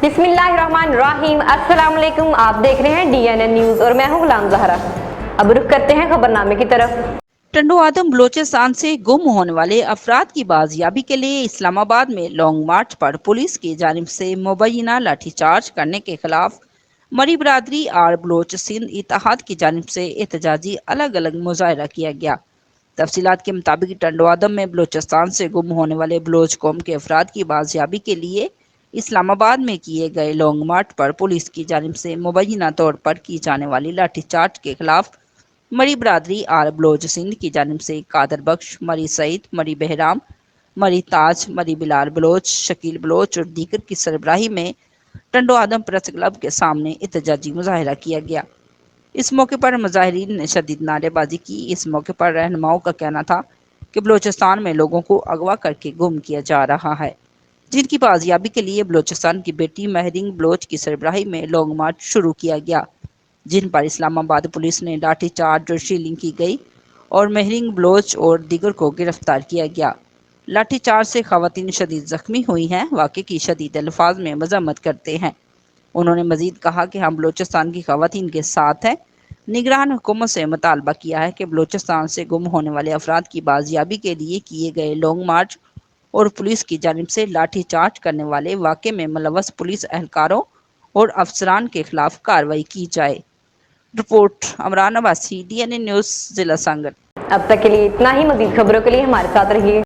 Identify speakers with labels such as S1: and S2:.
S1: बिस्मिल्लाहिर्रहमानिर्रहीम। अस्सलाम वालेकुम। आप देख रहे हैं DNN न्यूज और मैं हूं गुलाम ज़हरा। अब रुख करते हैं खबरनामे की तरफ।
S2: टंडो आदम बलोचिस्तान से गुम होने वाले अफराद की बाजियाबी के लिए इस्लामाबाद में लॉन्ग मार्च पर पुलिस की जानिब से मुबैना लाठीचार्ज करने के खिलाफ मरी बरादरी और बलोच सिंध इत्तेहाद की जानिब से एहतजाजी अलग अलग मुजाहरा किया गया। तफसीलात के मुताबिक टंडो आदम में बलोचिस्तान से गुम होने वाले बलोच कौम के अफराद की बाजियाबी के लिए इस्लामाबाद में किए गए लॉन्ग मार्च पर पुलिस की जानिब से मुबैना तौर पर की जाने वाली लाठीचार्ज के खिलाफ मरी बरादरी और बलोच सिंध की जानिब से कादर बख्श, मरी सईद, मरी बहराम, मरी ताज, मरी बिलाल बलोच, शकील बलोच और दीगर की सरबराही में टंडो आदम प्रेस क्लब के सामने एहतजाजी मुजाहरा किया गया। इस मौके पर मुजाहिरीन ने शदीद नारेबाजी की। इस मौके पर रहनुमाओं का कहना था कि बलोचिस्तान में लोगों को अगवा करके गुम किया जा रहा है, जिनकी बाजियाबी के लिए बलोचिस्तान की बेटी महरिंग बलोच की सरबराही में लॉन्ग मार्च शुरू किया गया, जिन पर इस्लामाबाद पुलिस ने लाठी चार्ज और शीलिंग की गई और महरिंग बलोच और दीगर को गिरफ्तार किया गया। लाठी चार्ज से खवातीन शदीद जख्मी हुई हैं। वाक़े की शदीद अल्फाज में मजम्मत करते हैं। उन्होंने मजीद कहा कि हम बलोचिस्तान की खवातीन के साथ हैं। निगरान हुकूमत से मुतालबा किया है कि बलोचिस्तान से गुम होने वाले अफराद की बाजियाबी के लिए किए गए लॉन्ग मार्च और पुलिस की जानिब से लाठी चार्ज करने वाले वाक़े में मुलव्वस पुलिस एहलकारों और अफसरान के खिलाफ कार्रवाई की जाए। Report Amran Abbasi, DNN news, जिला सांगल।
S1: अब तक के लिए इतना ही। मजीद खबरों के लिए हमारे साथ रहिए।